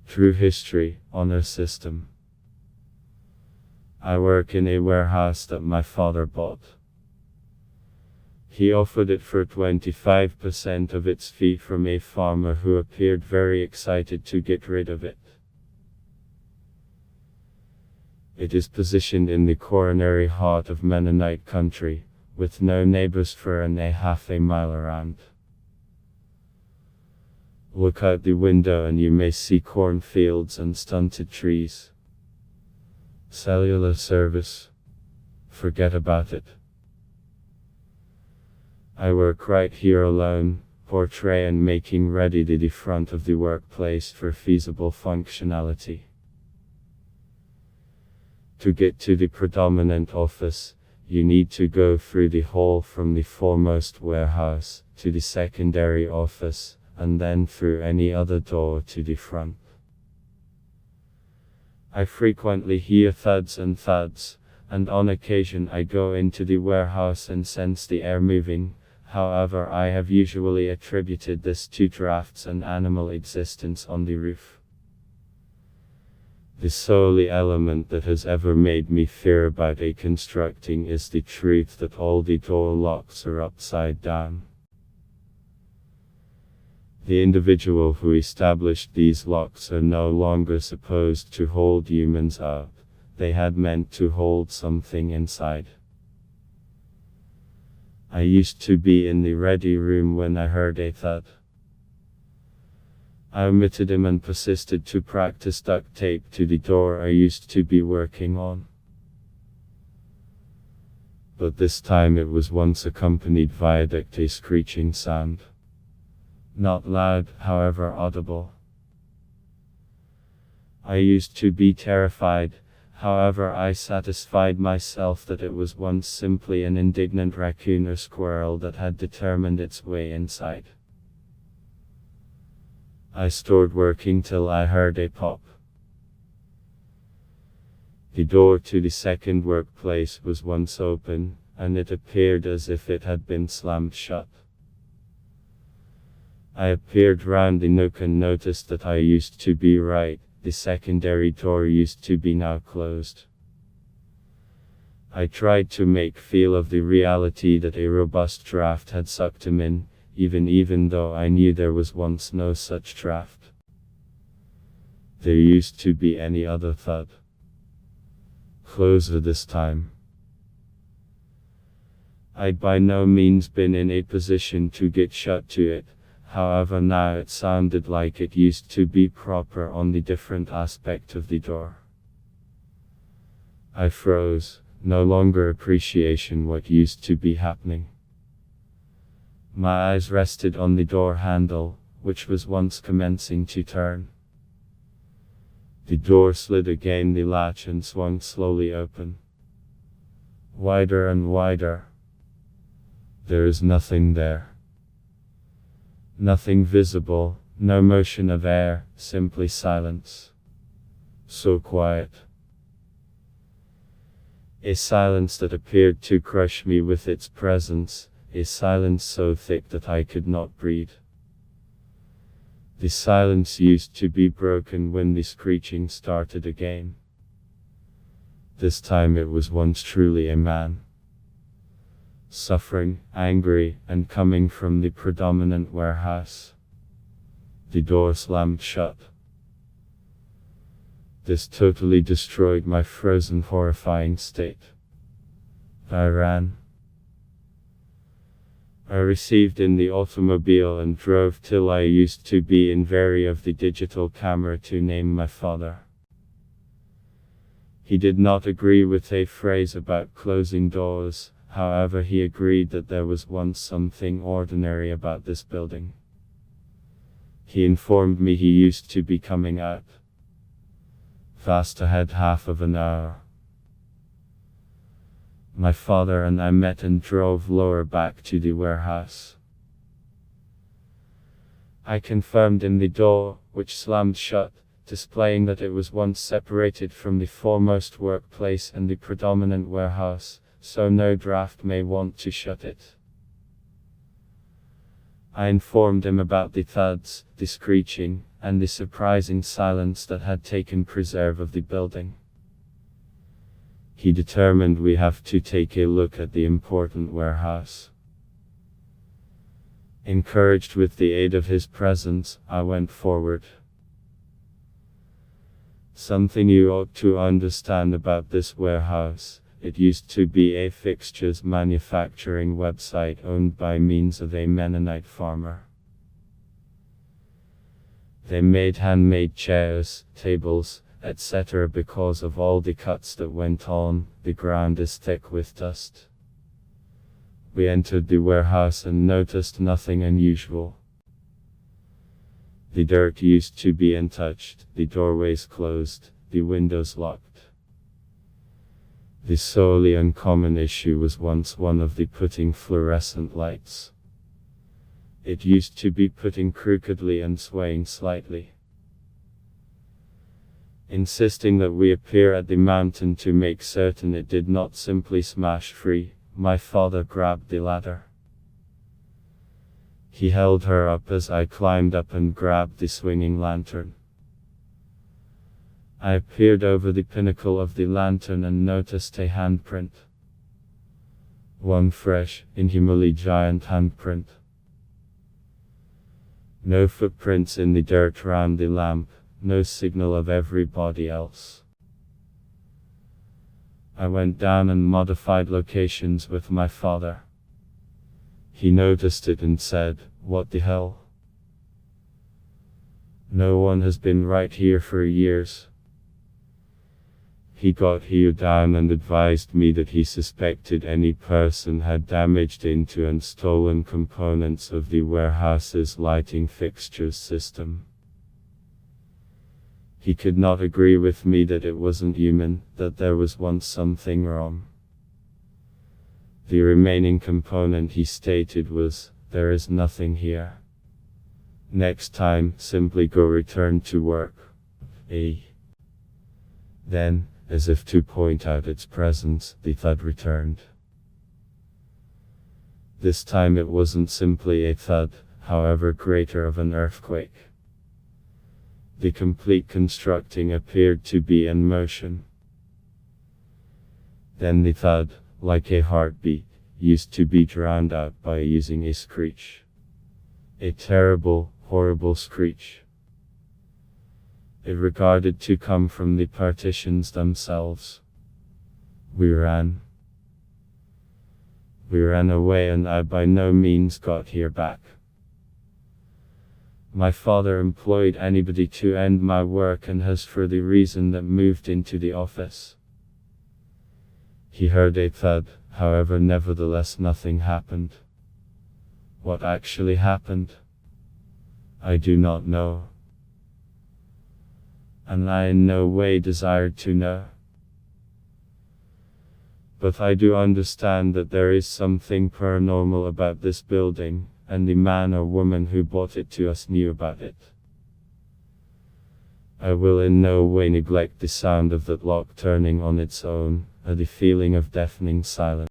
True history, honor system. I work in a warehouse that my father bought. He offered it for 25% of its fee from a farmer who appeared very excited to get rid of it. It is positioned in the coronary heart of Mennonite country, with no neighbors for a half a mile around. Look out the window and you may see cornfields and stunted trees. Cellular service. Forget about it. I work right here alone, portray and making ready the front of the workplace for feasible functionality. To get to the predominant office, you need to go through the hall from the foremost warehouse to the secondary office, and then through any other door to the front. I frequently hear thuds, and on occasion I go into the warehouse and sense the air moving. However, I have usually attributed this to drafts and animal existence on the roof. The sole element that has ever made me fear about a constructing is the truth that all the door locks are upside down. The individual who established these locks are no longer supposed to hold humans up, they had meant to hold something inside. I used to be in the ready room when I heard a thud. I omitted him and persisted to practice duct tape to the door I used to be working on. But this time it was once accompanied via a screeching sound. Not loud, however audible. I used to be terrified, however I satisfied myself that it was once simply an indignant raccoon or squirrel that had determined its way inside. I stored working till I heard a pop. The door to the second workplace was once open, and it appeared as if it had been slammed shut. I appeared round the nook and noticed that I used to be right, the secondary door used to be now closed. I tried to make feel of the reality that a robust draft had sucked him in, even though I knew there was once no such draft. There used to be any other thud. Closer this time. I'd by no means been in a position to get shut to it, however now it sounded like it used to be proper on the different aspect of the door. I froze, no longer appreciating what used to be happening. My eyes rested on the door handle, which was once commencing to turn. The door slid again the latch and swung slowly open. Wider and wider. There is nothing there. Nothing visible, no motion of air, simply silence. So quiet. A silence that appeared to crush me with its presence, a silence so thick that I could not breathe. The silence used to be broken when the screeching started again. This time it was once truly a man. Suffering, angry, and coming from the predominant warehouse. The door slammed shut. This totally destroyed my frozen, horrifying state. I ran. I received in the automobile and drove till I used to be in very of the digital camera to name my father. He did not agree with a phrase about closing doors, however he agreed that there was once something ordinary about this building. He informed me he used to be coming out. Fast ahead half of an hour. My father and I met and drove lower back to the warehouse. I confirmed in the door, which slammed shut, displaying that it was once separated from the foremost workplace and the predominant warehouse, so no draft may want to shut it. I informed him about the thuds, the screeching, and the surprising silence that had taken preserve of the building. He determined we have to take a look at the important warehouse. Encouraged with the aid of his presence, I went forward. Something you ought to understand about this warehouse: it used to be a fixtures manufacturing website owned by means of a Mennonite farmer. They made handmade chairs, tables, etc. Because of all the cuts that went on, the ground is thick with dust. We entered the warehouse and noticed nothing unusual. The dirt used to be untouched, the doorways closed, the windows locked. The solely uncommon issue was once one of the putting fluorescent lights. It used to be putting crookedly and swaying slightly. Insisting that we appear at the mountain to make certain it did not simply smash free, my father grabbed the ladder. He held her up as I climbed up and grabbed the swinging lantern. I peered over the pinnacle of the lantern and noticed a handprint. One fresh, inhumely giant handprint. No footprints in the dirt round the lamp, no signal of everybody else. I went down and modified locations with my father. He noticed it and said, "What the hell? No one has been right here for years." He got here down and advised me that he suspected any person had damaged into and stolen components of the warehouse's lighting fixtures system. He could not agree with me that it wasn't human, that there was once something wrong. The remaining component, he stated, was, "There is nothing here. Next time, simply go return to work." Then, as if to point out its presence, the thud returned. This time it wasn't simply a thud, however greater of an earthquake. The complete constructing appeared to be in motion. Then the thud, like a heartbeat, used to be drowned out by using a screech. A terrible, horrible screech. It regarded to come from the partitions themselves. We ran. We ran away, and I by no means got here back. My father employed anybody to end my work and has for the reason that moved into the office. He heard a thud, however, nevertheless nothing happened. What actually happened? I do not know. And I in no way desired to know. But I do understand that there is something paranormal about this building, and the man or woman who bought it to us knew about it. I will in no way neglect the sound of that lock turning on its own, or the feeling of deafening silence.